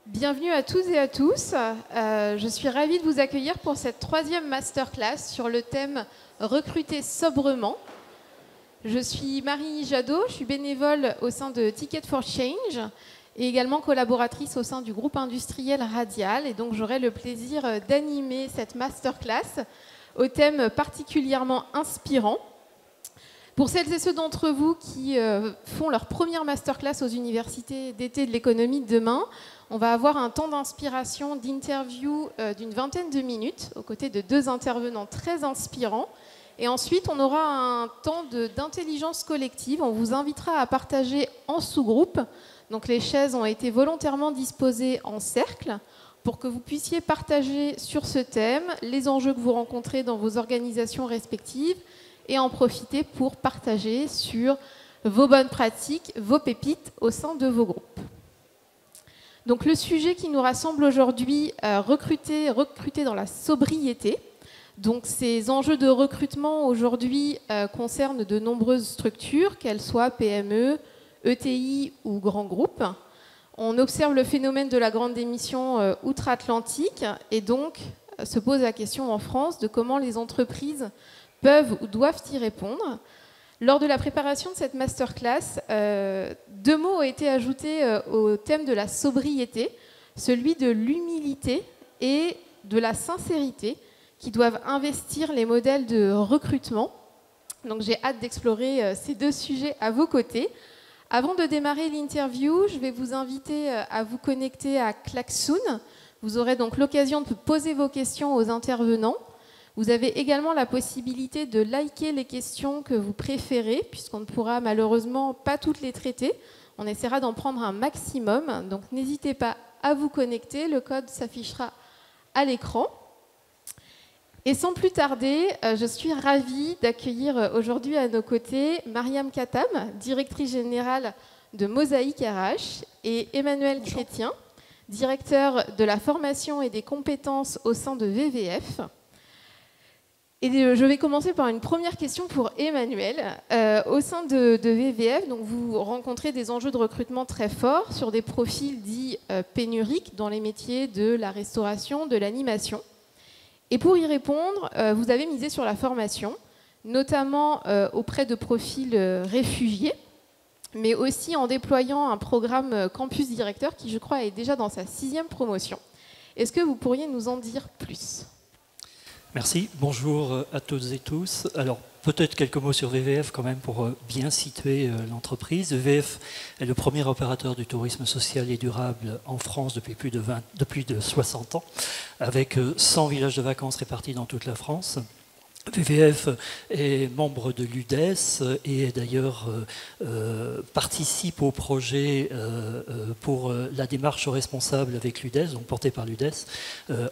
Bienvenue à toutes et à tous. Je suis ravie de vous accueillir pour cette 3e masterclass sur le thème « Recruter sobrement ». Je suis Marie Jadot, je suis bénévole au sein de Ticket for Change et également collaboratrice au sein du groupe industriel Radial. Et donc j'aurai le plaisir d'animer cette masterclass au thème particulièrement inspirant. Pour celles et ceux d'entre vous qui font leur première masterclass aux universités d'été de l'économie de demain, on va avoir un temps d'inspiration, d'interview d'une 20aine de minutes, aux côtés de 2 intervenants très inspirants. Et ensuite, on aura un temps d'intelligence collective. On vous invitera à partager en sous-groupe. Donc les chaises ont été volontairement disposées en cercle pour que vous puissiez partager sur ce thème les enjeux que vous rencontrez dans vos organisations respectives et en profiter pour partager sur vos bonnes pratiques, vos pépites au sein de vos groupes. Donc le sujet qui nous rassemble aujourd'hui, recruter dans la sobriété. Donc ces enjeux de recrutement aujourd'hui concernent de nombreuses structures, qu'elles soient PME, ETI ou grands groupes. On observe le phénomène de la grande démission outre-Atlantique et donc se pose la question en France de comment les entreprises peuvent ou doivent y répondre. Lors de la préparation de cette masterclass, 2 mots ont été ajoutés au thème de la sobriété, celui de l'humilité et de la sincérité, qui doivent investir les modèles de recrutement. Donc j'ai hâte d'explorer ces 2 sujets à vos côtés. Avant de démarrer l'interview, je vais vous inviter à vous connecter à Klaxoon. Vous aurez donc l'occasion de poser vos questions aux intervenants. Vous avez également la possibilité de liker les questions que vous préférez, puisqu'on ne pourra malheureusement pas toutes les traiter. On essaiera d'en prendre un maximum. Donc n'hésitez pas à vous connecter. Le code s'affichera à l'écran. Et sans plus tarder, je suis ravie d'accueillir aujourd'hui à nos côtés Mariam Katam, directrice générale de Mosaïque RH, et Emmanuel Chrétien, directeur de la formation et des compétences au sein de VVF. Et je vais commencer par une première question pour Emmanuel. Au sein de VVF, donc vous rencontrez des enjeux de recrutement très forts sur des profils dits pénuriques dans les métiers de la restauration, de l'animation. Et pour y répondre, vous avez misé sur la formation, notamment auprès de profils réfugiés, mais aussi en déployant un programme Campus Directeur qui, je crois, est déjà dans sa 6e promotion. Est-ce que vous pourriez nous en dire plus ? Merci, bonjour à toutes et tous. Alors, peut-être quelques mots sur VVF quand même pour bien situer l'entreprise. VVF est le premier opérateur du tourisme social et durable en France depuis plus de 60 ans, avec 100 villages de vacances répartis dans toute la France. VVF est membre de l'UDES et d'ailleurs participe au projet pour la démarche responsable avec l'UDES, donc porté par l'UDES,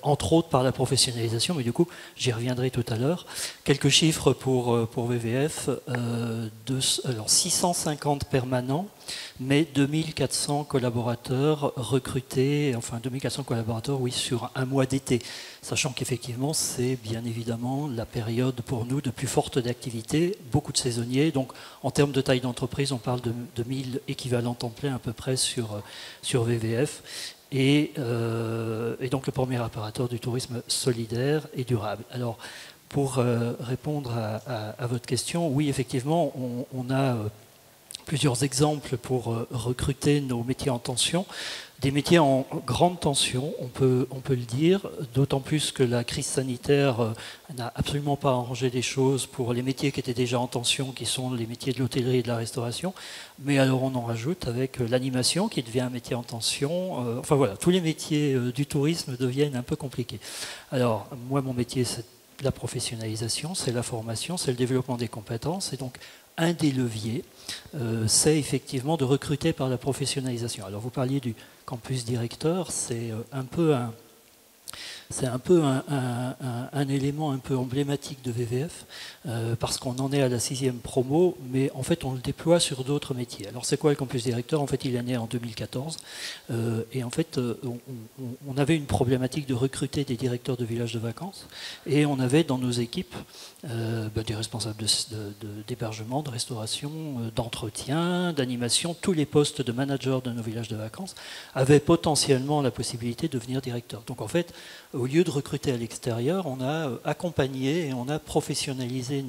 entre autres par la professionnalisation, mais du coup j'y reviendrai tout à l'heure. Quelques chiffres pour VVF, alors 650 permanents, mais 2400 collaborateurs recrutés, enfin 2400 collaborateurs, oui, sur un mois d'été. Sachant qu'effectivement, c'est bien évidemment la période pour nous de plus forte d'activité, beaucoup de saisonniers. Donc, en termes de taille d'entreprise, on parle de 1000 équivalents temps plein à peu près sur VVF. Et donc, le premier opérateur du tourisme solidaire et durable. Alors, pour répondre à votre question, oui, effectivement, on a plusieurs exemples pour recruter nos métiers en tension. Des métiers en grande tension, on peut le dire, d'autant plus que la crise sanitaire n'a absolument pas arrangé les choses pour les métiers qui étaient déjà en tension, qui sont les métiers de l'hôtellerie et de la restauration. Mais alors on en rajoute avec l'animation qui devient un métier en tension. Enfin voilà, tous les métiers du tourisme deviennent un peu compliqués. Alors moi, mon métier, c'est la professionnalisation, c'est la formation, c'est le développement des compétences. Et donc, un des leviers, c'est effectivement de recruter par la professionnalisation. Alors vous parliez du campus directeur, c'est un peu C'est un peu un élément un peu emblématique de VVF, parce qu'on en est à la 6e promo, mais en fait on le déploie sur d'autres métiers. Alors c'est quoi le campus directeur? En fait il est né en 2014, et en fait on avait une problématique de recruter des directeurs de villages de vacances, et on avait dans nos équipes des responsables d'hébergement, de restauration, d'entretien, d'animation. Tous les postes de manager de nos villages de vacances avaient potentiellement la possibilité de devenir directeur. Donc en fait, au lieu de recruter à l'extérieur, on a accompagné et on a professionnalisé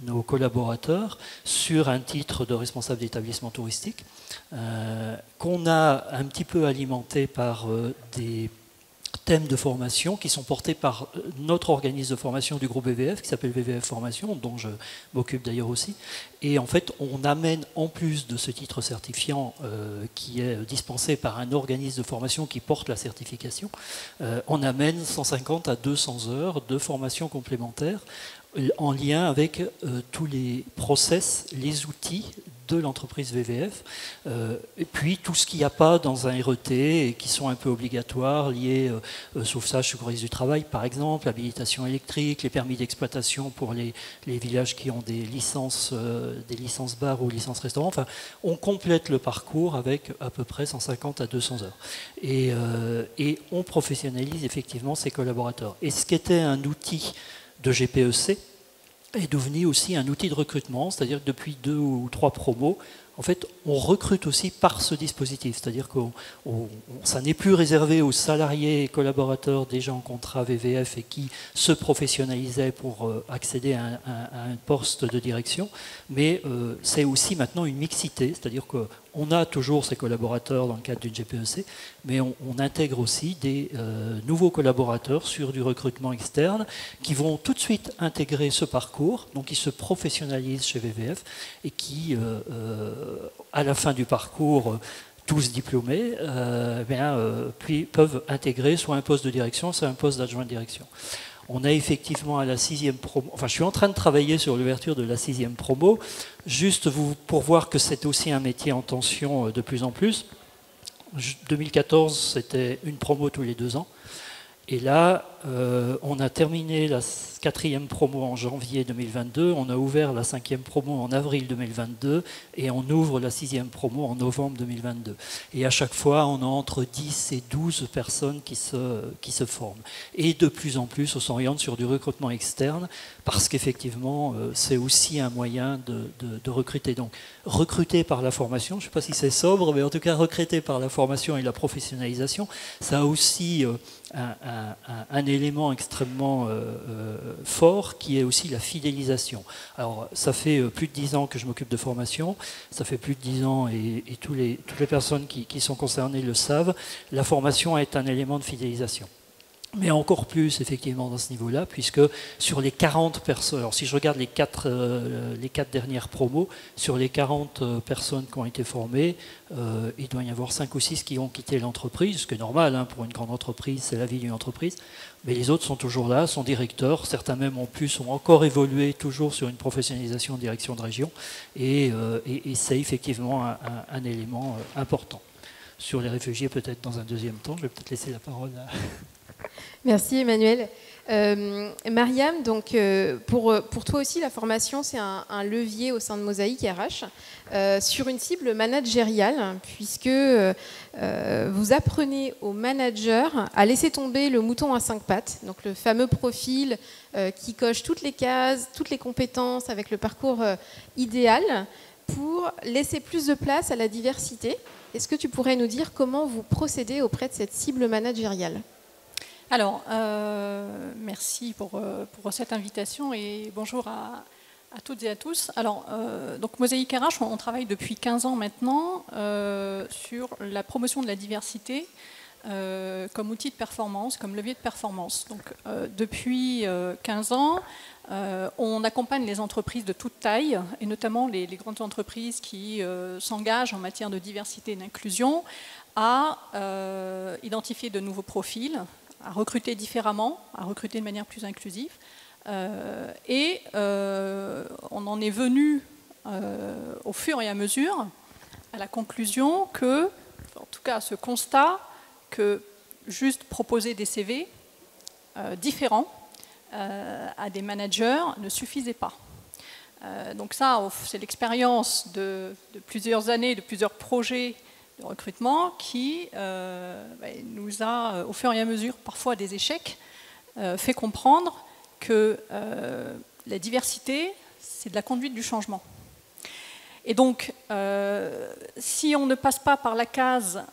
nos collaborateurs sur un titre de responsable d'établissement touristique, qu'on a un petit peu alimenté par des thèmes de formation qui sont portés par notre organisme de formation du groupe VVF, qui s'appelle VVF Formation, dont je m'occupe d'ailleurs aussi. Et en fait, on amène, en plus de ce titre certifiant qui est dispensé par un organisme de formation qui porte la certification, on amène 150 à 200 heures de formation complémentaire en lien avec tous les process, les outils de l'entreprise VVF, et puis tout ce qu'il n'y a pas dans un RET et qui sont un peu obligatoires, liés sauvetage, sécurité du travail par exemple, habilitation électrique, les permis d'exploitation pour les villages qui ont des licences bars ou licences restaurants. Enfin, on complète le parcours avec à peu près 150 à 200 heures. Et on professionnalise effectivement ses collaborateurs. Et ce qui était un outil de GPEC est devenu aussi un outil de recrutement, c'est-à-dire que depuis 2 ou 3 promos, en fait, on recrute aussi par ce dispositif, c'est-à-dire que ça n'est plus réservé aux salariés et collaborateurs déjà en contrat VVF et qui se professionnalisaient pour accéder à un poste de direction, mais c'est aussi maintenant une mixité, c'est-à-dire qu'on a toujours ces collaborateurs dans le cadre d'une GPEC, mais on intègre aussi des nouveaux collaborateurs sur du recrutement externe qui vont tout de suite intégrer ce parcours, donc ils se professionnalisent chez VVF et qui, à la fin du parcours, tous diplômés, puis peuvent intégrer soit un poste de direction, soit un poste d'adjoint de direction. On a effectivement à la 6e promo, enfin je suis en train de travailler sur l'ouverture de la 6e promo, juste pour voir que c'est aussi un métier en tension de plus en plus. 2014, c'était une promo tous les 2 ans. Et là, on a terminé la 4e promo en janvier 2022, on a ouvert la 5e promo en avril 2022 et on ouvre la 6e promo en novembre 2022. Et à chaque fois, on a entre 10 et 12 personnes qui se forment. Et de plus en plus, on s'oriente sur du recrutement externe parce qu'effectivement, c'est aussi un moyen de recruter. Donc, recruter par la formation, je ne sais pas si c'est sobre, mais en tout cas, recruter par la formation et la professionnalisation, ça a aussi un élément extrêmement fort qui est aussi la fidélisation. Alors ça fait plus de 10 ans que je m'occupe de formation, ça fait plus de 10 ans et toutes les personnes qui sont concernées le savent, la formation est un élément de fidélisation. Mais encore plus effectivement dans ce niveau-là, puisque sur les 40 personnes, alors si je regarde les 4 dernières promos, sur les 40 personnes qui ont été formées, il doit y avoir 5 ou 6 qui ont quitté l'entreprise, ce qui est normal, hein, pour une grande entreprise, c'est la vie d'une entreprise, mais les autres sont toujours là, sont directeurs, certains même en plus ont encore évolué toujours sur une professionnalisation en direction de région, et c'est effectivement un élément important. Sur les réfugiés, peut-être dans un deuxième temps, je vais peut-être laisser la parole à... Merci Emmanuel. Mariam, donc, pour toi aussi, la formation, c'est un levier au sein de Mosaïque RH sur une cible managériale, puisque vous apprenez aux managers à laisser tomber le mouton à 5 pattes, donc le fameux profil qui coche toutes les cases, toutes les compétences avec le parcours idéal, pour laisser plus de place à la diversité. Est-ce que tu pourrais nous dire comment vous procédez auprès de cette cible managériale ? Alors, merci pour cette invitation et bonjour à toutes et à tous. Alors, donc Mosaïque RH, on travaille depuis 15 ans maintenant sur la promotion de la diversité comme outil de performance, comme levier de performance. Donc, depuis 15 ans, on accompagne les entreprises de toute taille, et notamment les grandes entreprises qui s'engagent en matière de diversité et d'inclusion, à identifier de nouveaux profils, à recruter différemment, à recruter de manière plus inclusive. On en est venu au fur et à mesure à la conclusion que, en tout cas à ce constat, que juste proposer des CV différents à des managers ne suffisait pas. Donc ça, c'est l'expérience de plusieurs années, de plusieurs projets de recrutement qui nous a, au fur et à mesure, parfois des échecs, fait comprendre que la diversité, c'est de la conduite du changement. Et donc, si on ne passe pas par la case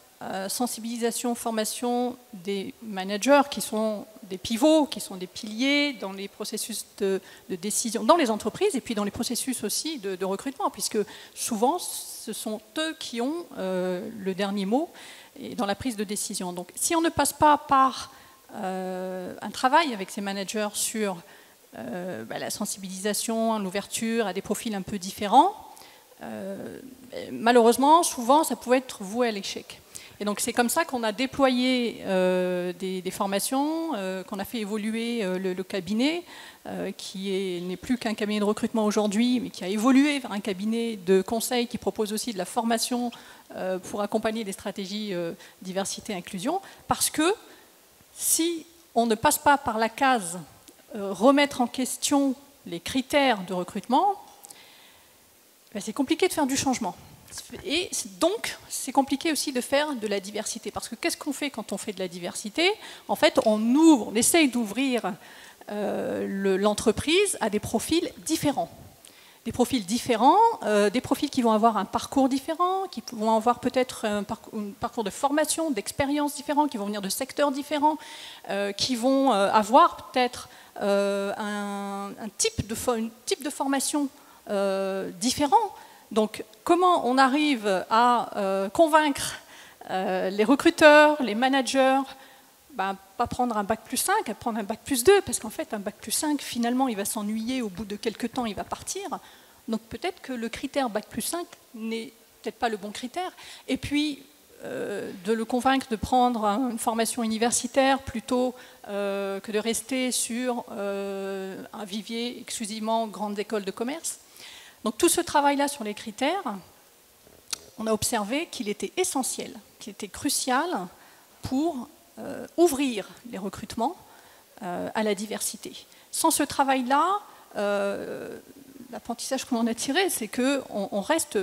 sensibilisation, formation des managers qui sont des pivots, qui sont des piliers dans les processus de décision, dans les entreprises et puis dans les processus aussi de recrutement, puisque souvent, ce sont eux qui ont le dernier mot dans la prise de décision. Donc, si on ne passe pas par un travail avec ces managers sur la sensibilisation, l'ouverture à des profils un peu différents, malheureusement, souvent, ça pouvait être voué à l'échec. Et donc c'est comme ça qu'on a déployé des formations, qu'on a fait évoluer le cabinet, qui n'est plus qu'un cabinet de recrutement aujourd'hui, mais qui a évolué vers un cabinet de conseil qui propose aussi de la formation pour accompagner des stratégies diversité-inclusion, parce que si on ne passe pas par la case remettre en question les critères de recrutement, c'est compliqué de faire du changement. Et donc, c'est compliqué aussi de faire de la diversité. Parce que qu'est-ce qu'on fait quand on fait de la diversité? En fait, on essaye d'ouvrir l'entreprise à des profils différents. Des profils différents, des profils qui vont avoir un parcours différent, qui vont avoir peut-être un parcours de formation, d'expérience différent, qui vont venir de secteurs différents, qui vont avoir peut-être un type de formation différent. Donc, comment on arrive à convaincre les recruteurs, les managers, pas prendre un bac+5, à prendre un bac+2, parce qu'en fait, un bac+5, finalement, il va s'ennuyer, au bout de quelques temps, il va partir. Donc, peut-être que le critère bac+5 n'est peut-être pas le bon critère. Et puis, de le convaincre de prendre une formation universitaire plutôt que de rester sur un vivier exclusivement grandes écoles de commerce. Donc tout ce travail-là sur les critères, on a observé qu'il était essentiel, qu'il était crucial pour ouvrir les recrutements à la diversité. Sans ce travail-là, l'apprentissage qu'on en a tiré, c'est qu'on reste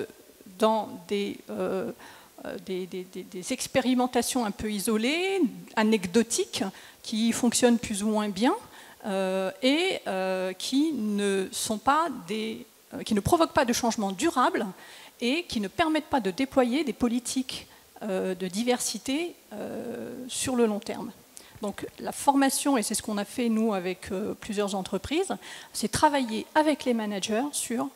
dans des expérimentations un peu isolées, anecdotiques, qui fonctionnent plus ou moins bien et qui ne provoquent pas de changement durable et qui ne permettent pas de déployer des politiques de diversité sur le long terme. Donc la formation, et c'est ce qu'on a fait nous avec plusieurs entreprises, c'est travailler avec les managers sur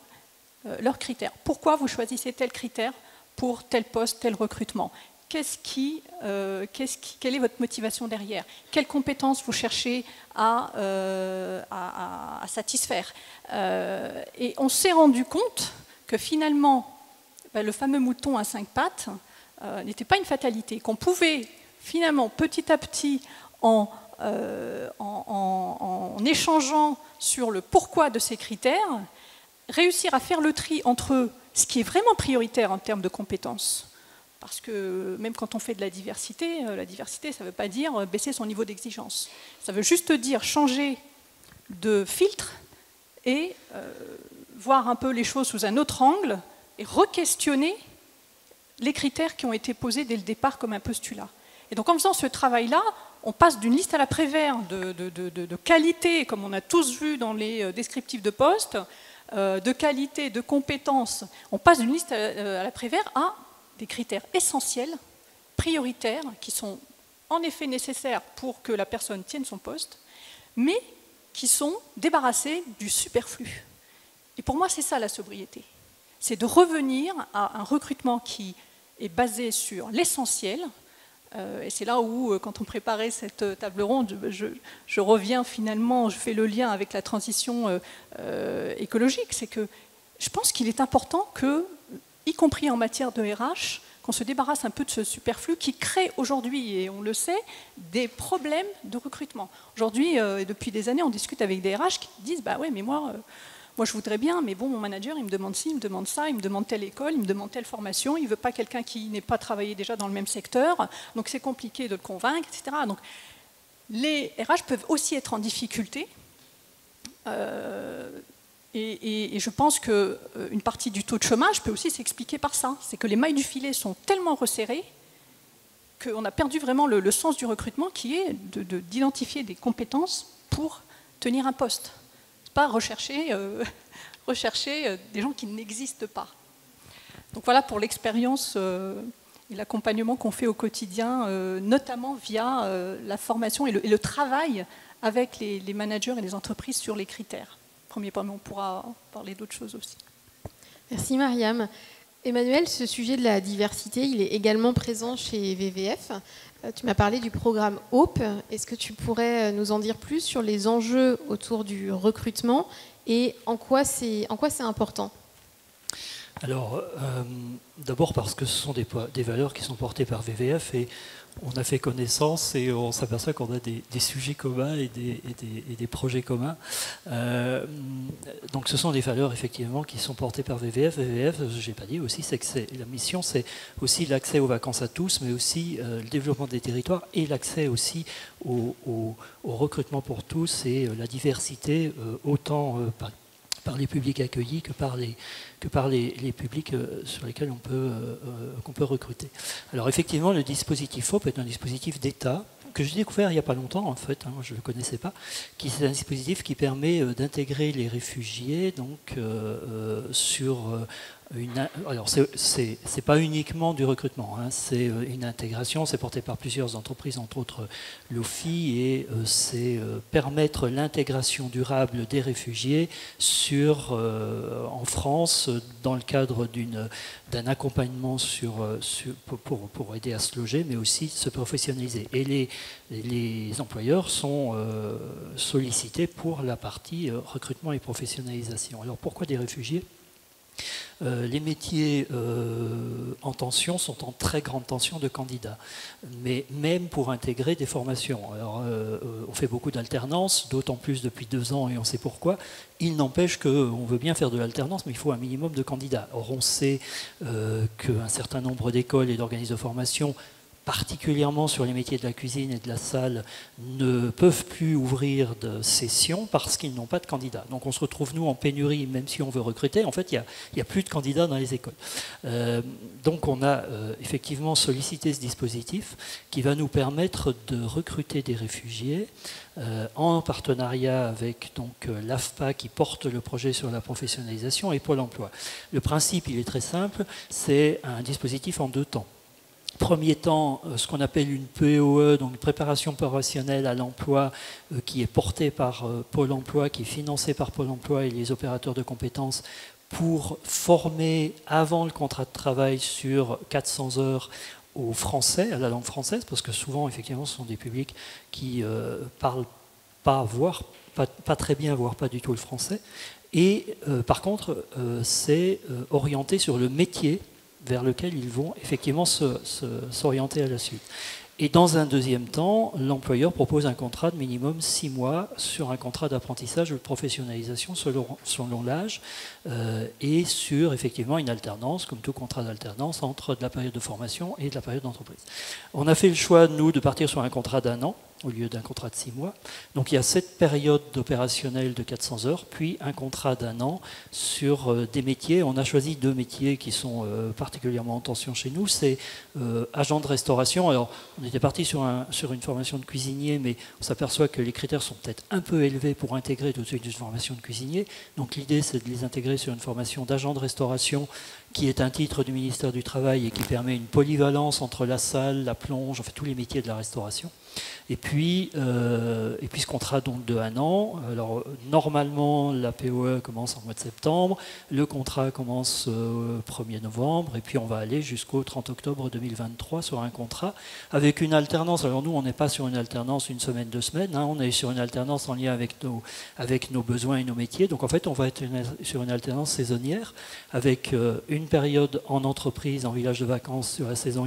leurs critères. Pourquoi vous choisissez tel critère pour tel poste, tel recrutement? Quelle est votre motivation derrière? Quelles compétences vous cherchez à satisfaire? Et on s'est rendu compte que finalement, le fameux mouton à 5 pattes n'était pas une fatalité, qu'on pouvait finalement petit à petit, en échangeant sur le pourquoi de ces critères, réussir à faire le tri entre ce qui est vraiment prioritaire en termes de compétences. Parce que même quand on fait de la diversité, ça ne veut pas dire baisser son niveau d'exigence. Ça veut juste dire changer de filtre et voir un peu les choses sous un autre angle et re-questionner les critères qui ont été posés dès le départ comme un postulat. Et donc en faisant ce travail-là, on passe d'une liste à la Prévert de qualité, comme on a tous vu dans les descriptifs de poste, de qualité, de compétences. On passe d'une liste à la Prévert à des critères essentiels, prioritaires, qui sont en effet nécessaires pour que la personne tienne son poste, mais qui sont débarrassés du superflu. Et pour moi, c'est ça la sobriété. C'est de revenir à un recrutement qui est basé sur l'essentiel. Et c'est là où, quand on préparait cette table ronde, je reviens finalement, je fais le lien avec la transition écologique. C'est que je pense qu'il est important que, y compris en matière de RH, qu'on se débarrasse un peu de ce superflu qui crée aujourd'hui, et on le sait, des problèmes de recrutement. Aujourd'hui, depuis des années, on discute avec des RH qui disent « bah ouais, mais moi je voudrais bien, mais bon, mon manager, il me demande ci, il me demande ça, il me demande telle école, il me demande telle formation, il ne veut pas quelqu'un qui n'ait pas travaillé déjà dans le même secteur, donc c'est compliqué de le convaincre, etc. » Donc, Les RH peuvent aussi être en difficulté. Et je pense qu'une partie du taux de chômage peut aussi s'expliquer par ça. C'est que les mailles du filet sont tellement resserrées qu'on a perdu vraiment le sens du recrutement qui est d'identifier des compétences pour tenir un poste. Ce n'est pas rechercher des gens qui n'existent pas. Donc voilà pour l'expérience et l'accompagnement qu'on fait au quotidien, notamment via la formation et le travail avec les managers et les entreprises sur les critères. Premier point, mais on pourra parler d'autres choses aussi. Merci Mariam. Emmanuel, ce sujet de la diversité, il est également présent chez VVF. Tu m'as parlé du programme HOPE. Est-ce que tu pourrais nous en dire plus sur les enjeux autour du recrutement et en quoi c'est important ? Alors, d'abord parce que ce sont des valeurs qui sont portées par VVF et on a fait connaissance et on s'aperçoit qu'on a des sujets communs et des projets communs. Donc ce sont des valeurs effectivement qui sont portées par VVF. VVF, je n'ai pas dit aussi, c'est que la mission, c'est aussi l'accès aux vacances à tous, mais aussi le développement des territoires et l'accès aussi au recrutement pour tous et la diversité autant par les publics accueillis que par les publics sur lesquels qu'on peut recruter. Alors effectivement, le dispositif HOPE est un dispositif d'État que j'ai découvert il n'y a pas longtemps en fait, je ne le connaissais pas, qui c'est un dispositif qui permet d'intégrer les réfugiés donc, sur alors c'est pas uniquement du recrutement, hein, c'est une intégration, c'est porté par plusieurs entreprises, entre autres l'OFI, et c'est permettre l'intégration durable des réfugiés en France dans le cadre d'un accompagnement pour aider à se loger, mais aussi se professionnaliser. Et les employeurs sont sollicités pour la partie recrutement et professionnalisation. Alors pourquoi des réfugiés ? Les métiers en tension sont en très grande tension de candidats, mais même pour intégrer des formations. Alors, on fait beaucoup d'alternance, d'autant plus depuis 2 ans, et on sait pourquoi. Il n'empêche qu'on veut bien faire de l'alternance, mais il faut un minimum de candidats. Or, on sait qu'un certain nombre d'écoles et d'organismes de formation, particulièrement sur les métiers de la cuisine et de la salle, ne peuvent plus ouvrir de sessions parce qu'ils n'ont pas de candidats. Donc on se retrouve, nous, en pénurie, même si on veut recruter. En fait, il n'y a plus de candidats dans les écoles. Donc on a effectivement sollicité ce dispositif qui va nous permettre de recruter des réfugiés en partenariat avec l'AFPA qui porte le projet sur la professionnalisation et Pôle emploi. Le principe, il est très simple, c'est un dispositif en 2 temps. Premier temps, ce qu'on appelle une POE, donc une préparation professionnelle à l'emploi, qui est portée par Pôle emploi, qui est financée par Pôle emploi et les opérateurs de compétences pour former avant le contrat de travail sur 400 heures au français, à la langue française, parce que souvent, effectivement, ce sont des publics qui parlent pas, voire pas très bien, voire pas du tout le français. Et par contre, c'est orienté sur le métier vers lequel ils vont effectivement s'orienter à la suite. Et dans un deuxième temps, l'employeur propose un contrat de minimum 6 mois sur un contrat d'apprentissage ou de professionnalisation selon l'âge et sur effectivement une alternance, comme tout contrat d'alternance, entre de la période de formation et de la période d'entreprise. On a fait le choix, nous, de partir sur un contrat d'1 an au lieu d'un contrat de 6 mois. Donc il y a cette période opérationnelle de 400 heures, puis un contrat d'1 an sur des métiers. On a choisi 2 métiers qui sont particulièrement en tension chez nous. C'est agent de restauration. Alors on était parti sur une formation de cuisinier, mais on s'aperçoit que les critères sont peut-être un peu élevés pour intégrer tout de suite une formation de cuisinier. Donc l'idée, c'est de les intégrer sur une formation d'agent de restauration qui est un titre du ministère du Travail et qui permet une polyvalence entre la salle, la plonge, enfin tous les métiers de la restauration. Et puis ce contrat donc de 1 an. Alors normalement la POE commence en mois de septembre, le contrat commence au 1er novembre, et puis on va aller jusqu'au 30 octobre 2023 sur un contrat avec une alternance. Alors nous, on n'est pas sur une alternance 1 semaine, 2 semaines, hein, on est sur une alternance en lien avec nos besoins et nos métiers. Donc en fait, on va être sur une alternance saisonnière avec une période en entreprise, en village de vacances sur la saison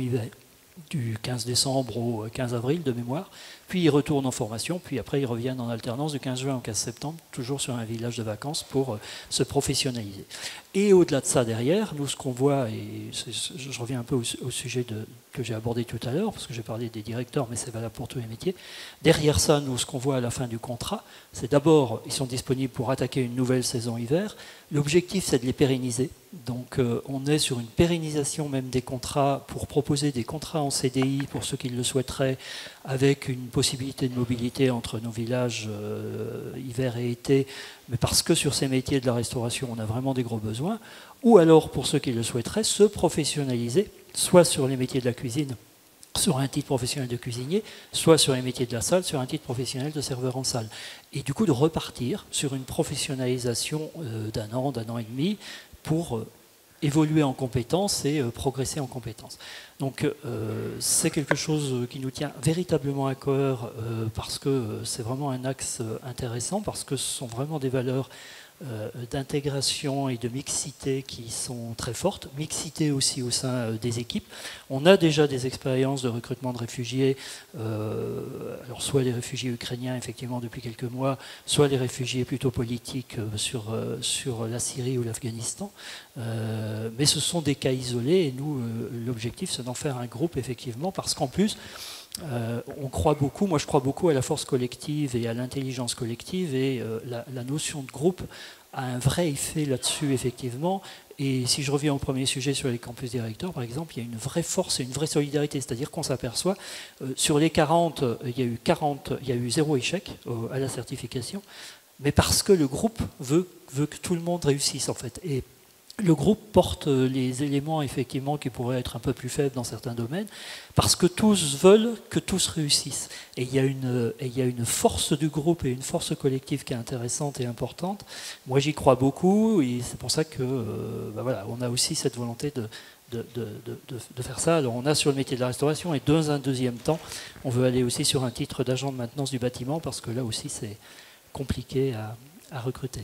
du 15 décembre au 15 avril de mémoire, puis ils retournent en formation, puis après ils reviennent en alternance du 15 juin au 15 septembre, toujours sur un village de vacances pour se professionnaliser. Et au-delà de ça, derrière, nous ce qu'on voit, et je reviens un peu au sujet que j'ai abordé tout à l'heure, parce que j'ai parlé des directeurs, mais c'est valable pour tous les métiers, derrière ça, nous ce qu'on voit à la fin du contrat, c'est d'abord, ils sont disponibles pour attaquer une nouvelle saison hiver. L'objectif, c'est de les pérenniser. Donc on est sur une pérennisation même des contrats pour proposer des contrats en CDI pour ceux qui le souhaiteraient, avec une possibilité de mobilité entre nos villages hiver et été, mais parce que sur ces métiers de la restauration, on a vraiment des gros besoins, ou alors pour ceux qui le souhaiteraient, se professionnaliser, soit sur les métiers de la cuisine, sur un titre professionnel de cuisinier, soit sur les métiers de la salle, sur un titre professionnel de serveur en salle. Et du coup de repartir sur une professionnalisation d'un an et demi pour évoluer en compétences et progresser en compétences. Donc c'est quelque chose qui nous tient véritablement à cœur parce que c'est vraiment un axe intéressant, parce que ce sont vraiment des valeurs d'intégration et de mixité qui sont très fortes, mixité aussi au sein des équipes. On a déjà des expériences de recrutement de réfugiés, alors soit les réfugiés ukrainiens effectivement depuis quelques mois, soit les réfugiés plutôt politiques sur la Syrie ou l'Afghanistan, mais ce sont des cas isolés et nous, l'objectif c'est d'en faire un groupe effectivement, parce qu'en plus, on croit beaucoup, moi je crois beaucoup à la force collective et à l'intelligence collective, et la notion de groupe a un vrai effet là-dessus effectivement. Et si je reviens au premier sujet sur les campus directeurs par exemple, il y a une vraie force et une vraie solidarité, c'est-à-dire qu'on s'aperçoit sur les 40, il y a eu 0 échec à la certification, mais parce que le groupe veut que tout le monde réussisse en fait. Et le groupe porte les éléments effectivement qui pourraient être un peu plus faibles dans certains domaines, parce que tous veulent que tous réussissent. Et il y a une force du groupe et une force collective qui est intéressante et importante. Moi j'y crois beaucoup, et c'est pour ça que voilà, on a aussi cette volonté de faire ça. Alors on a sur le métier de la restauration, et dans un deuxième temps, on veut aller aussi sur un titre d'agent de maintenance du bâtiment, parce que là aussi c'est compliqué à recruter.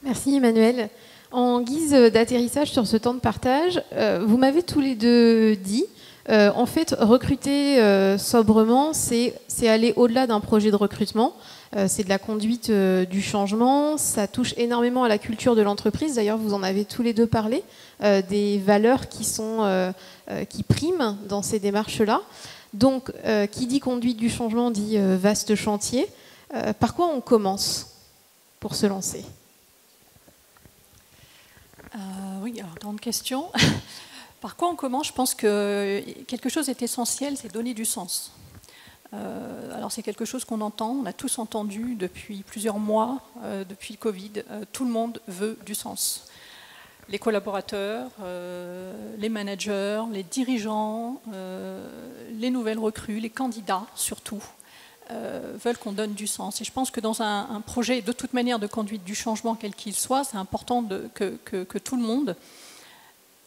Merci Emmanuel. En guise d'atterrissage sur ce temps de partage, vous m'avez tous les deux dit, en fait, recruter sobrement, c'est aller au-delà d'un projet de recrutement, c'est de la conduite du changement, ça touche énormément à la culture de l'entreprise. D'ailleurs, vous en avez tous les deux parlé, des valeurs qui priment dans ces démarches-là. Donc, qui dit conduite du changement dit vaste chantier. Par quoi on commence pour se lancer ? Oui, alors grande question. Par quoi on commence ? Je pense que quelque chose est essentiel, c'est donner du sens. Alors c'est quelque chose qu'on entend, on a tous entendu depuis plusieurs mois, depuis le Covid, tout le monde veut du sens. Les collaborateurs, les managers, les dirigeants, les nouvelles recrues, les candidats surtout, veulent qu'on donne du sens. Et je pense que dans un projet, de toute manière, de conduite du changement, quel qu'il soit, c'est important que tout le monde,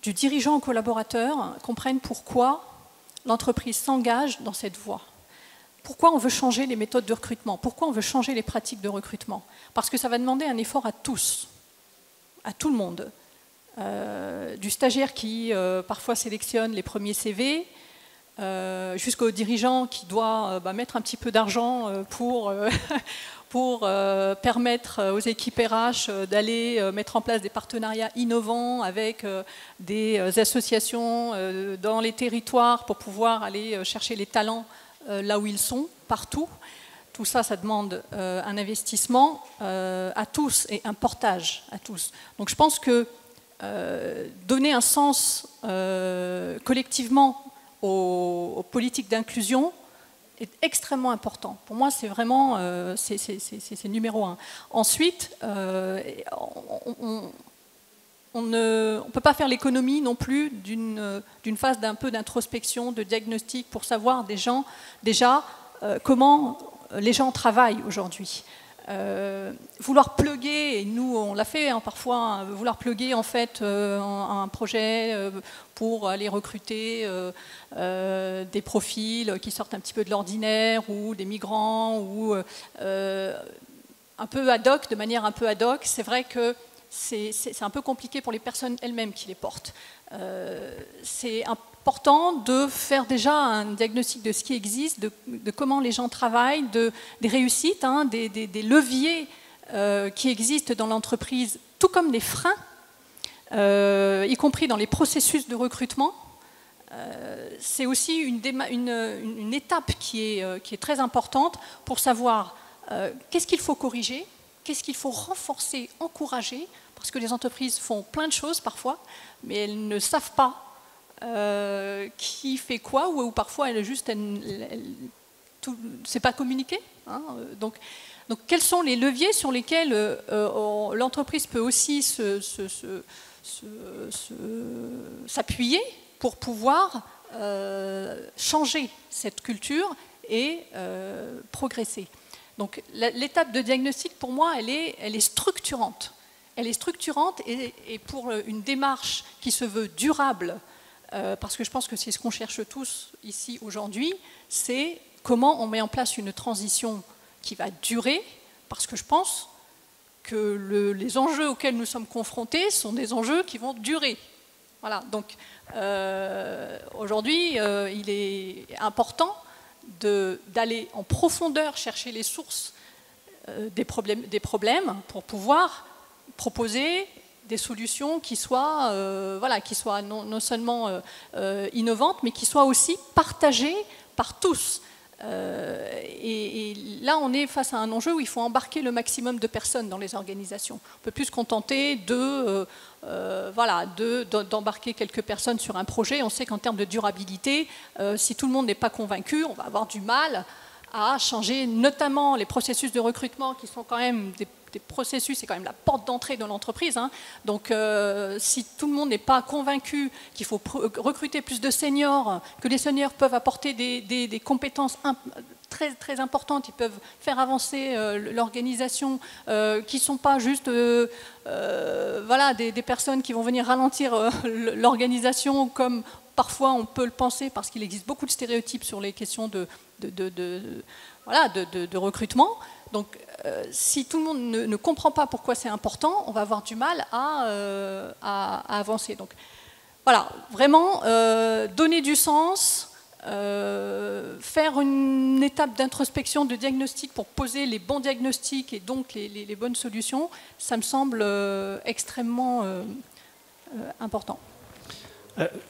du dirigeant au collaborateur, comprenne pourquoi l'entreprise s'engage dans cette voie. Pourquoi on veut changer les méthodes de recrutement ? Pourquoi on veut changer les pratiques de recrutement ? Parce que ça va demander un effort à tous, à tout le monde. Du stagiaire qui parfois sélectionne les premiers CV, jusqu'au dirigeant qui doit mettre un petit peu d'argent pour permettre aux équipes RH d'aller mettre en place des partenariats innovants avec des associations dans les territoires pour pouvoir aller chercher les talents là où ils sont, partout. Tout ça, ça demande un investissement à tous et un portage à tous. Donc je pense que donner un sens collectivement aux politiques d'inclusion est extrêmement important. Pour moi, c'est vraiment c'est numéro 1. Ensuite, on ne peut pas faire l'économie non plus d'une phase d'un peu d'introspection, de diagnostic pour savoir déjà comment les gens travaillent aujourd'hui. Vouloir plugger, et nous on l'a fait parfois, vouloir plugger en fait un projet pour aller recruter des profils qui sortent un petit peu de l'ordinaire, ou des migrants, ou un peu ad hoc, de manière un peu ad hoc. C'est vrai que c'est un peu compliqué pour les personnes elles-mêmes qui les portent. C'est important de faire déjà un diagnostic de ce qui existe, de comment les gens travaillent, des réussites, hein, des leviers qui existent dans l'entreprise, tout comme des freins, y compris dans les processus de recrutement. C'est aussi une étape qui est très importante pour savoir qu'est-ce qu'il faut corriger, qu'est-ce qu'il faut renforcer, encourager, parce que les entreprises font plein de choses parfois, mais elles ne savent pas qui fait quoi, ou parfois c'est pas communiqué. Hein, donc, quels sont les leviers sur lesquels l'entreprise peut aussi s'appuyer pour pouvoir changer cette culture et progresser. Donc l'étape de diagnostic, pour moi, elle est structurante. Elle est structurante et pour une démarche qui se veut durable, parce que je pense que c'est ce qu'on cherche tous ici aujourd'hui, c'est comment on met en place une transition qui va durer, parce que je pense que les enjeux auxquels nous sommes confrontés sont des enjeux qui vont durer. Voilà, donc aujourd'hui, il est important d'aller en profondeur chercher les sources des problèmes pour pouvoir proposer des solutions qui soient, non seulement innovantes, mais qui soient aussi partagées par tous. Et là, on est face à un enjeu où il faut embarquer le maximum de personnes dans les organisations. On ne peut plus se contenter d'embarquer quelques personnes sur un projet. On sait qu'en termes de durabilité, si tout le monde n'est pas convaincu, on va avoir du mal à changer, notamment les processus de recrutement qui sont quand même des processus, c'est quand même la porte d'entrée de l'entreprise. Hein. Donc, si tout le monde n'est pas convaincu qu'il faut recruter plus de seniors, que les seniors peuvent apporter des compétences très, très importantes, ils peuvent faire avancer l'organisation, qui ne sont pas juste des personnes qui vont venir ralentir l'organisation comme parfois on peut le penser, parce qu'il existe beaucoup de stéréotypes sur les questions de recrutement. Donc, si tout le monde ne comprend pas pourquoi c'est important, on va avoir du mal à avancer. Donc, voilà, vraiment, donner du sens, faire une étape d'introspection, de diagnostic pour poser les bons diagnostics et donc les bonnes solutions, ça me semble extrêmement important.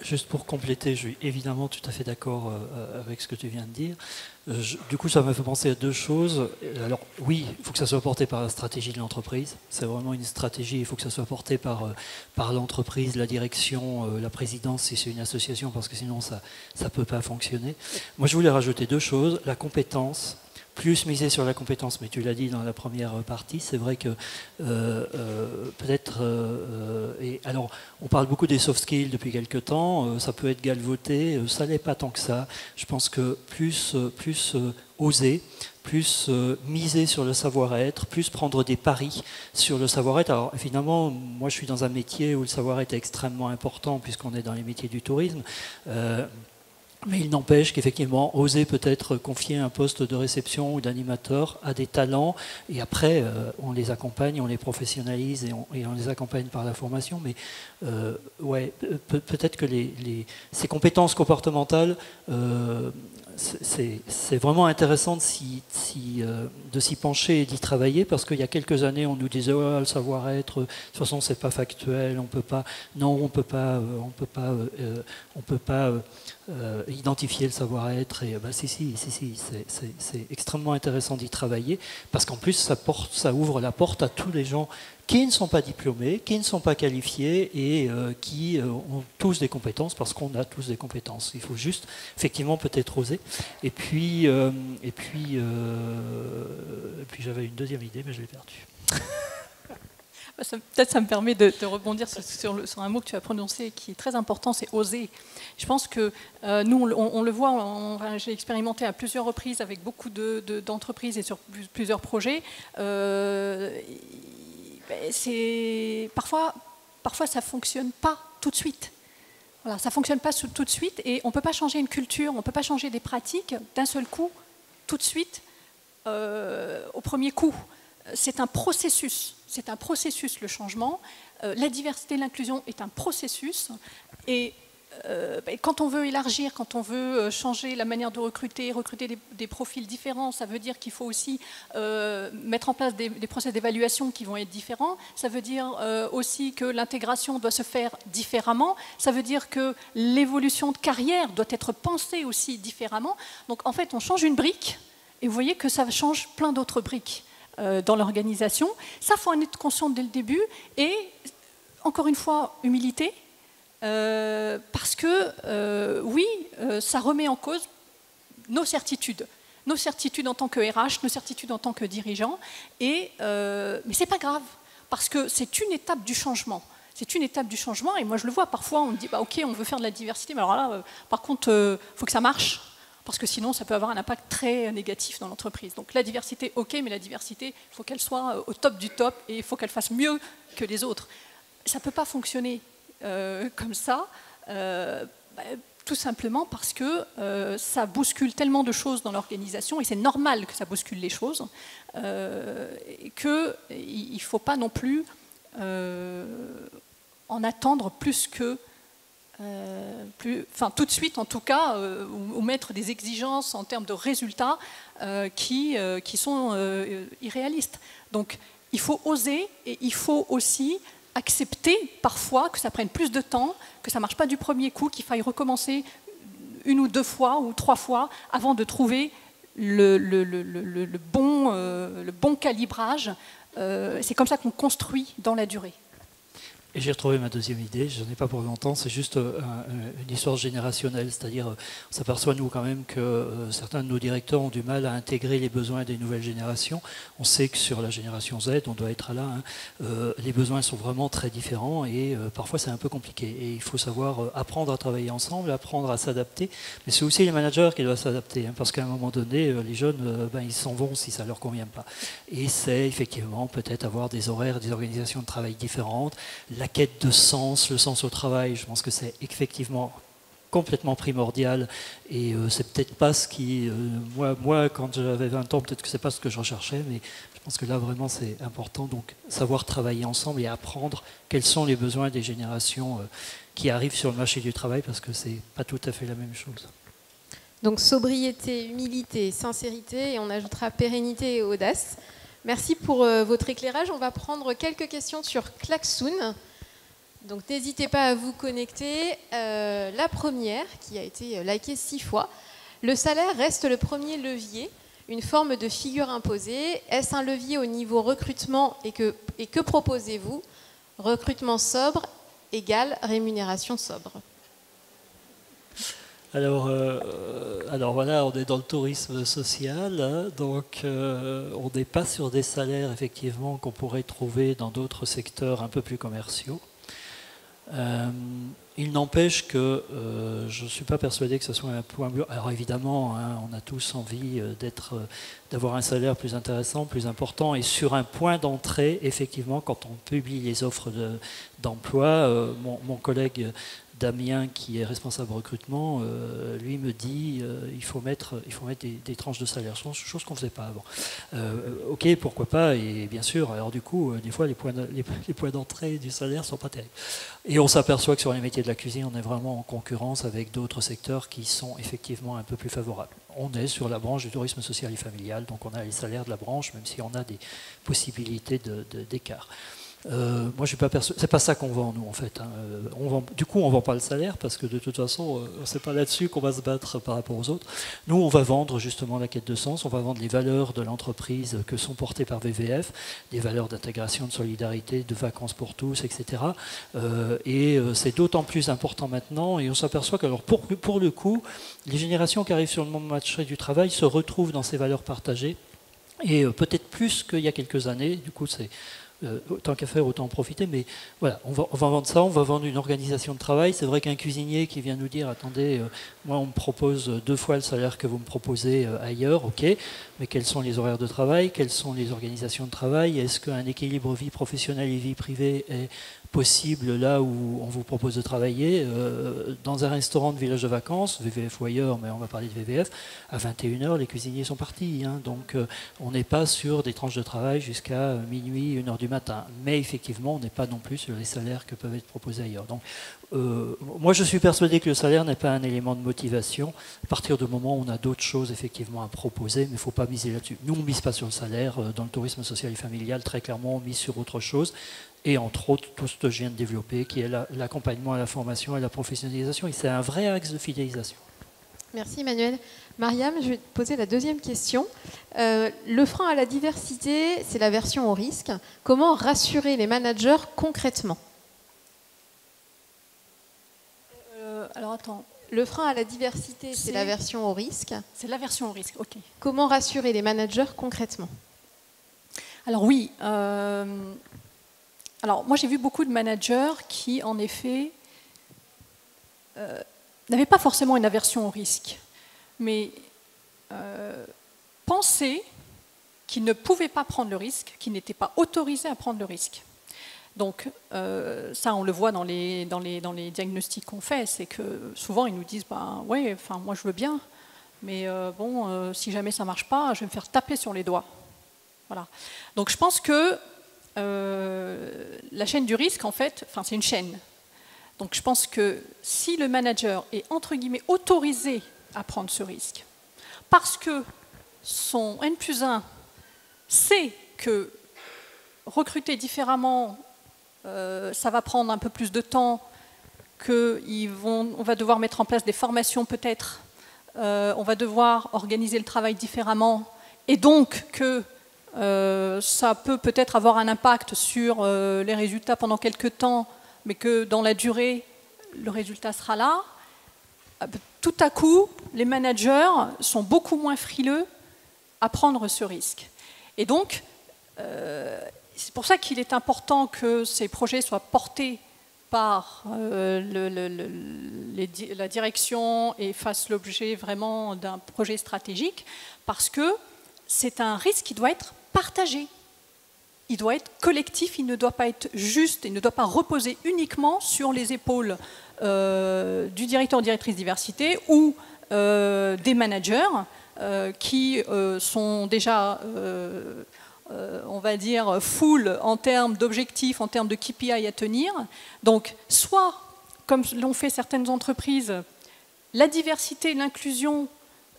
Juste pour compléter, je suis évidemment tout à fait d'accord avec ce que tu viens de dire. Du coup, ça m'a fait penser à deux choses. Alors oui, il faut que ça soit porté par la stratégie de l'entreprise. C'est vraiment une stratégie, il faut que ça soit porté par l'entreprise, la direction, la présidence, si c'est une association, parce que sinon ça ne peut pas fonctionner. Moi, je voulais rajouter deux choses. La compétence. Plus miser sur la compétence, mais tu l'as dit dans la première partie, c'est vrai que peut-être... alors, on parle beaucoup des soft skills depuis quelque temps, ça peut être galvaudé, ça n'est pas tant que ça. Je pense que plus oser, plus miser sur le savoir-être, plus prendre des paris sur le savoir-être. Alors, finalement, moi, je suis dans un métier où le savoir-être est extrêmement important, puisqu'on est dans les métiers du tourisme. Mais il n'empêche qu'effectivement, oser peut-être confier un poste de réception ou d'animateur à des talents, et après, on les accompagne, on les professionnalise et on les accompagne par la formation. Mais peut-être que ces compétences comportementales, c'est vraiment intéressant de s'y pencher et d'y travailler, parce qu'il y a quelques années, on nous disait le savoir-être, de toute façon, c'est pas factuel, on peut pas identifier le savoir-être. Et si, c'est extrêmement intéressant d'y travailler, parce qu'en plus ça ouvre la porte à tous les gens qui ne sont pas diplômés, qui ne sont pas qualifiés et qui ont tous des compétences, parce qu'on a tous des compétences. Il faut juste effectivement peut-être oser. Et puis j'avais une deuxième idée, mais je l'ai perdue. Peut-être ça me permet de rebondir sur un mot que tu as prononcé qui est très important, c'est oser. Je pense que nous, on le voit, j'ai expérimenté à plusieurs reprises avec beaucoup d'entreprises et sur plusieurs projets. Parfois ça ne fonctionne pas tout de suite. Voilà, ça ne fonctionne pas tout de suite et on ne peut pas changer une culture, on ne peut pas changer des pratiques d'un seul coup, tout de suite, au premier coup. c'est un processus. C'est un processus, le changement. La diversité et l'inclusion est un processus. Et quand on veut élargir, quand on veut changer la manière de recruter des profils différents, ça veut dire qu'il faut aussi mettre en place des process d'évaluation qui vont être différents. Ça veut dire aussi que l'intégration doit se faire différemment. Ça veut dire que l'évolution de carrière doit être pensée aussi différemment. Donc en fait, on change une brique et vous voyez que ça change plein d'autres briques dans l'organisation. Ça, il faut en être conscient dès le début. Et encore une fois, humilité. Parce que, oui, ça remet en cause nos certitudes en tant que RH, nos certitudes en tant que dirigeants, mais ce n'est pas grave, parce que c'est une étape du changement. C'est une étape du changement, et moi je le vois, parfois on me dit, bah, ok, on veut faire de la diversité, mais alors là, par contre, il faut que ça marche, parce que sinon ça peut avoir un impact très négatif dans l'entreprise. Donc la diversité, ok, mais la diversité, il faut qu'elle soit au top du top, et il faut qu'elle fasse mieux que les autres. Ça ne peut pas fonctionner comme ça, tout simplement parce que ça bouscule tellement de choses dans l'organisation, et c'est normal que ça bouscule les choses, qu'il ne faut pas non plus en attendre plus que... tout de suite en tout cas, ou mettre des exigences en termes de résultats qui sont irréalistes. Donc il faut oser, et il faut aussi accepter parfois que ça prenne plus de temps, que ça ne marche pas du premier coup, qu'il faille recommencer 1 ou 2 fois ou 3 fois avant de trouver le bon calibrage. C'est comme ça qu'on construit dans la durée. Et j'ai retrouvé ma deuxième idée, je n'en ai pas pour longtemps, c'est juste une histoire générationnelle, c'est-à-dire on s'aperçoit nous quand même que certains de nos directeurs ont du mal à intégrer les besoins des nouvelles générations. On sait que sur la génération Z, on doit être là, les besoins sont vraiment très différents et parfois c'est un peu compliqué. Et il faut savoir apprendre à travailler ensemble, apprendre à s'adapter, mais c'est aussi les managers qui doivent s'adapter, parce qu'à un moment donné, les jeunes, ils s'en vont si ça ne leur convient pas. Et c'est effectivement peut-être avoir des horaires, des organisations de travail différentes, la quête de sens, le sens au travail, je pense que c'est effectivement complètement primordial et c'est peut-être pas ce qui... moi, quand j'avais 20 ans, peut-être que c'est pas ce que je recherchais, mais je pense que là, vraiment, c'est important. Donc, savoir travailler ensemble et apprendre quels sont les besoins des générations qui arrivent sur le marché du travail, parce que c'est pas tout à fait la même chose. Donc, sobriété, humilité, sincérité, et on ajoutera pérennité et audace. Merci pour votre éclairage. On va prendre quelques questions sur Klaxoon. Donc n'hésitez pas à vous connecter. La première, qui a été likée 6 fois. Le salaire reste le premier levier, une forme de figure imposée. Est-ce un levier au niveau recrutement et que proposez-vous? Recrutement sobre égale rémunération sobre. Alors voilà, on est dans le tourisme social, hein, donc on n'est pas sur des salaires effectivement qu'on pourrait trouver dans d'autres secteurs un peu plus commerciaux. Il n'empêche que je ne suis pas persuadé que ce soit un point bleu. Alors évidemment, hein, on a tous envie d'avoir un salaire plus intéressant, plus important, et sur un point d'entrée, effectivement, quand on publie les offres d'emploi, mon collègue Damien, qui est responsable recrutement, lui me dit il faut mettre des tranches de salaire, chose qu'on ne faisait pas avant. Ok, pourquoi pas, et bien sûr, alors du coup, des fois, les points d'entrée du salaire ne sont pas terribles. Et on s'aperçoit que sur les métiers de la cuisine, on est vraiment en concurrence avec d'autres secteurs qui sont effectivement un peu plus favorables. On est sur la branche du tourisme social et familial, donc on a les salaires de la branche, même si on a des possibilités d'écart. Moi, je suis pas persuadé. C'est pas ça qu'on vend, nous, en fait. Hein. Du coup, on vend pas le salaire parce que de toute façon, c'est pas là-dessus qu'on va se battre par rapport aux autres. Nous, on va vendre justement la quête de sens. On va vendre les valeurs de l'entreprise que sont portées par VVF, des valeurs d'intégration, de solidarité, de vacances pour tous, etc. Et c'est d'autant plus important maintenant. Et on s'aperçoit que, alors, pour le coup, les générations qui arrivent sur le monde marché du travail se retrouvent dans ces valeurs partagées. Et peut-être plus qu'il y a quelques années. Du coup, c'est tant qu'à faire, autant en profiter, mais voilà, on va vendre ça, on va vendre une organisation de travail. C'est vrai qu'un cuisinier qui vient nous dire, attendez, moi on me propose 2 fois le salaire que vous me proposez ailleurs, ok, mais quels sont les horaires de travail, quelles sont les organisations de travail, est-ce qu'un équilibre vie professionnelle et vie privée est possible là où on vous propose de travailler. Dans un restaurant de village de vacances, VVF ou ailleurs, mais on va parler de VVF, à 21h, les cuisiniers sont partis. Hein, donc on n'est pas sur des tranches de travail jusqu'à minuit, 1h du matin. Mais effectivement, on n'est pas non plus sur les salaires que peuvent être proposés ailleurs. Donc moi, je suis persuadé que le salaire n'est pas un élément de motivation. À partir du moment où on a d'autres choses effectivement à proposer, mais il ne faut pas miser là-dessus. Nous, on ne mise pas sur le salaire. Dans le tourisme social et familial, très clairement, on mise sur autre chose. Et entre autres, tout ce que je viens de développer, qui est l'accompagnement à la formation et la professionnalisation. Et c'est un vrai axe de fidélisation. Merci Emmanuel. Mariam, je vais te poser la deuxième question. Le frein à la diversité, c'est la version au risque. Comment rassurer les managers concrètement? Alors attends. Le frein à la diversité, c'est la version au risque. C'est la version au risque, ok. Comment rassurer les managers concrètement? Alors oui. Alors moi j'ai vu beaucoup de managers qui en effet n'avaient pas forcément une aversion au risque, mais pensaient qu'ils ne pouvaient pas prendre le risque, qu'ils n'étaient pas autorisés à prendre le risque. Donc ça, on le voit dans les diagnostics qu'on fait, c'est que souvent ils nous disent ouais, enfin moi je veux bien, mais si jamais ça marche pas, je vais me faire taper sur les doigts. Voilà. Donc je pense que la chaîne du risque, en fait, c'est une chaîne. Donc je pense que si le manager est entre guillemets autorisé à prendre ce risque, parce que son N+1 sait que recruter différemment, ça va prendre un peu plus de temps, qu'on va devoir mettre en place des formations peut-être, on va devoir organiser le travail différemment, et donc que ça peut peut-être avoir un impact sur les résultats pendant quelques temps, mais que dans la durée, le résultat sera là. Tout à coup, les managers sont beaucoup moins frileux à prendre ce risque. Et donc, c'est pour ça qu'il est important que ces projets soient portés par la direction et fassent l'objet vraiment d'un projet stratégique, parce que c'est un risque qui doit être partagé. Il doit être collectif, il ne doit pas être juste, il ne doit pas reposer uniquement sur les épaules du directeur ou directrice diversité ou des managers qui sont déjà, on va dire, full en termes d'objectifs, en termes de KPI à tenir. Donc, soit, comme l'ont fait certaines entreprises, la diversité et l'inclusion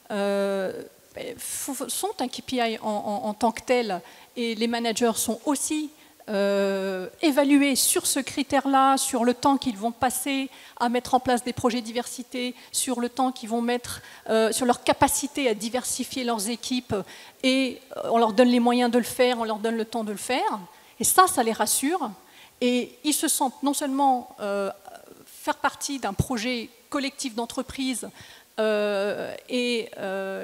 sont un KPI en tant que tel, et les managers sont aussi évalués sur ce critère-là, sur le temps qu'ils vont passer à mettre en place des projets diversité, sur le temps qu'ils vont mettre, sur leur capacité à diversifier leurs équipes, et on leur donne les moyens de le faire, on leur donne le temps de le faire, et ça les rassure, et ils se sentent non seulement faire partie d'un projet collectif d'entreprise, et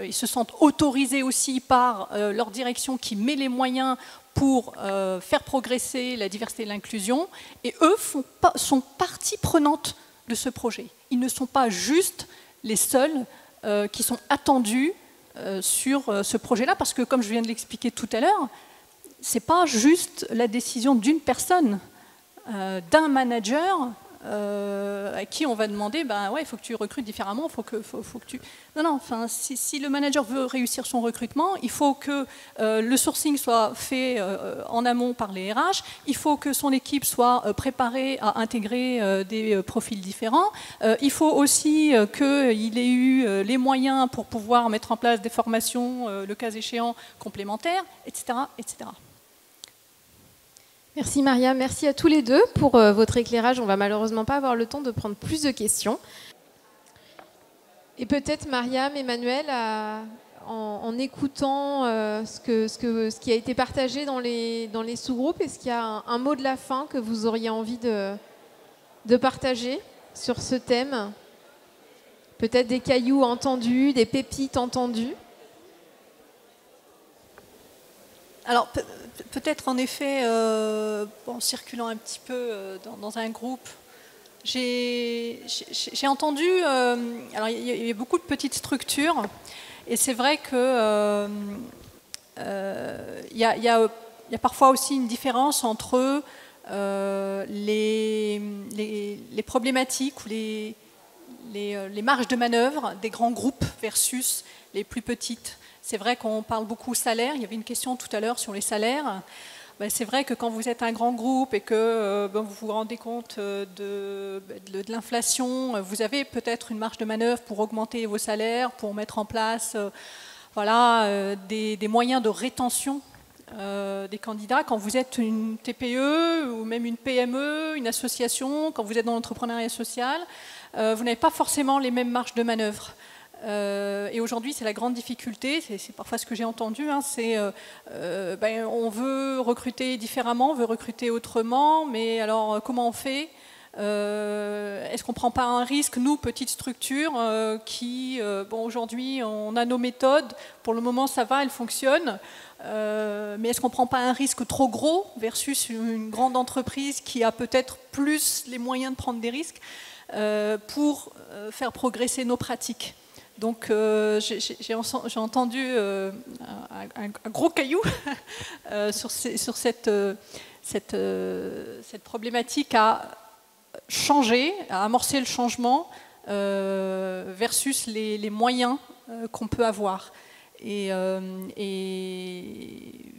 ils se sentent autorisés aussi par leur direction qui met les moyens pour faire progresser la diversité et l'inclusion, et eux sont partie prenante de ce projet. Ils ne sont pas juste les seuls qui sont attendus sur ce projet-là, parce que comme je viens de l'expliquer tout à l'heure, ce n'est pas juste la décision d'une personne, d'un manager, à qui on va demander, ouais, il faut que tu recrutes différemment, faut que tu... Non, enfin, si le manager veut réussir son recrutement, il faut que le sourcing soit fait en amont par les RH, il faut que son équipe soit préparée à intégrer des profils différents, il faut aussi qu'il ait eu les moyens pour pouvoir mettre en place des formations, le cas échéant, complémentaires, etc., etc. Merci Maria, merci à tous les deux pour votre éclairage. On ne va malheureusement pas avoir le temps de prendre plus de questions. Et peut-être Mariam, Emmanuel, en écoutant ce qui a été partagé dans les sous-groupes, est-ce qu'il y a un mot de la fin que vous auriez envie de partager sur ce thème? Peut-être des cailloux entendus, des pépites entendues? Alors, peut-être en effet, en circulant un petit peu dans un groupe, j'ai entendu, alors il y a beaucoup de petites structures, et c'est vrai que il y a parfois aussi une différence entre les problématiques ou les marges de manœuvre des grands groupes versus les plus petites. C'est vrai qu'on parle beaucoup salaire. Il y avait une question tout à l'heure sur les salaires. C'est vrai que quand vous êtes un grand groupe et que vous vous rendez compte de l'inflation, vous avez peut-être une marge de manœuvre pour augmenter vos salaires, pour mettre en place des moyens de rétention des candidats. Quand vous êtes une TPE ou même une PME, une association, quand vous êtes dans l'entrepreneuriat social, vous n'avez pas forcément les mêmes marges de manœuvre. Et aujourd'hui, c'est la grande difficulté, c'est parfois ce que j'ai entendu, c'est on veut recruter différemment, on veut recruter autrement, mais alors comment on fait? Est-ce qu'on ne prend pas un risque, nous, petite structure, aujourd'hui, on a nos méthodes, pour le moment, ça va, elles fonctionnent, mais est-ce qu'on ne prend pas un risque trop gros versus une grande entreprise qui a peut-être plus les moyens de prendre des risques pour faire progresser nos pratiques? Donc j'ai entendu un gros caillou sur cette problématique à changer, à amorcer le changement versus les moyens qu'on peut avoir. Et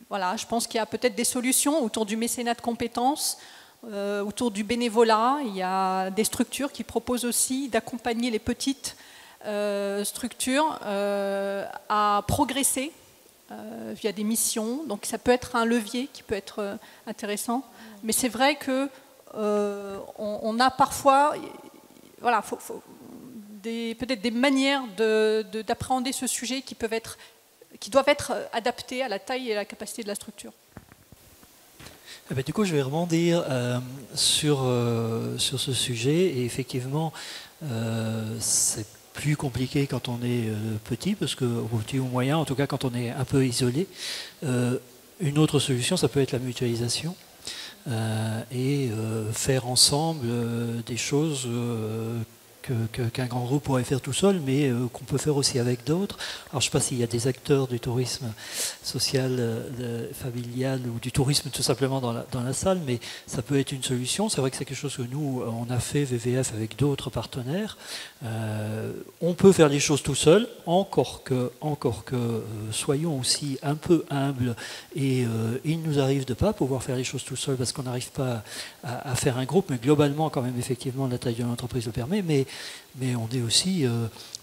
voilà, je pense qu'il y a peut-être des solutions autour du mécénat de compétences, autour du bénévolat. Il y a des structures qui proposent aussi d'accompagner les petites structures à progresser via des missions. Donc ça peut être un levier qui peut être intéressant. Mais c'est vrai que on a parfois, peut-être des manières d'appréhender ce sujet qui doivent être adaptées à la taille et à la capacité de la structure. Du coup, je vais rebondir sur ce sujet. Et effectivement, c'est plus compliqué quand on est petit, parce que petit ou moyen, en tout cas quand on est un peu isolé. Une autre solution, ça peut être la mutualisation et faire ensemble des choses qu'un grand groupe pourrait faire tout seul, mais qu'on peut faire aussi avec d'autres. Alors je ne sais pas s'il y a des acteurs du tourisme social, familial ou du tourisme tout simplement dans la salle, mais ça peut être une solution. C'est vrai que c'est quelque chose que nous, on a fait VVF avec d'autres partenaires. On peut faire les choses tout seul, encore que soyons aussi un peu humbles, et il nous arrive de ne pas pouvoir faire les choses tout seul parce qu'on n'arrive pas à faire un groupe, mais globalement quand même effectivement la taille de l'entreprise le permet, mais on est aussi,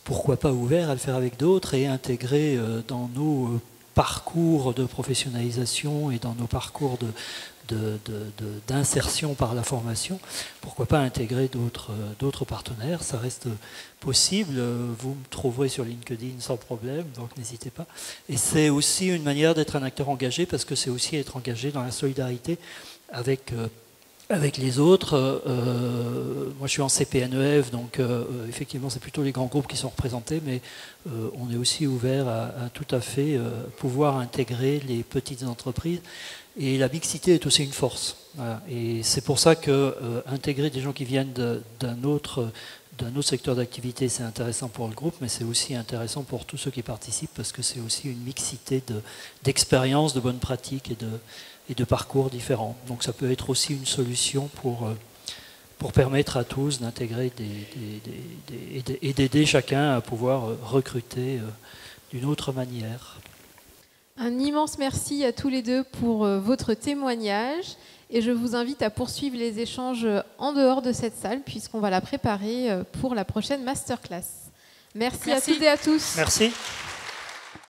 pourquoi pas, ouvert à le faire avec d'autres et intégrer dans nos parcours de professionnalisation et dans nos parcours d'insertion par la formation, pourquoi pas intégrer d'autres partenaires. Ça reste possible, vous me trouverez sur LinkedIn sans problème, donc n'hésitez pas. Et c'est aussi une manière d'être un acteur engagé, parce que c'est aussi être engagé dans la solidarité avec les autres. Moi je suis en CPNEF, donc effectivement c'est plutôt les grands groupes qui sont représentés, mais on est aussi ouvert à tout à fait pouvoir intégrer les petites entreprises. Et la mixité est aussi une force. Voilà. Et c'est pour ça que intégrer des gens qui viennent d'un autre secteur d'activité, c'est intéressant pour le groupe, mais c'est aussi intéressant pour tous ceux qui participent, parce que c'est aussi une mixité d'expériences, de bonnes pratiques et de parcours différents. Donc ça peut être aussi une solution pour permettre à tous d'intégrer et d'aider chacun à pouvoir recruter d'une autre manière. Un immense merci à tous les deux pour votre témoignage, et je vous invite à poursuivre les échanges en dehors de cette salle, puisqu'on va la préparer pour la prochaine masterclass. Merci à toutes et à tous. Merci.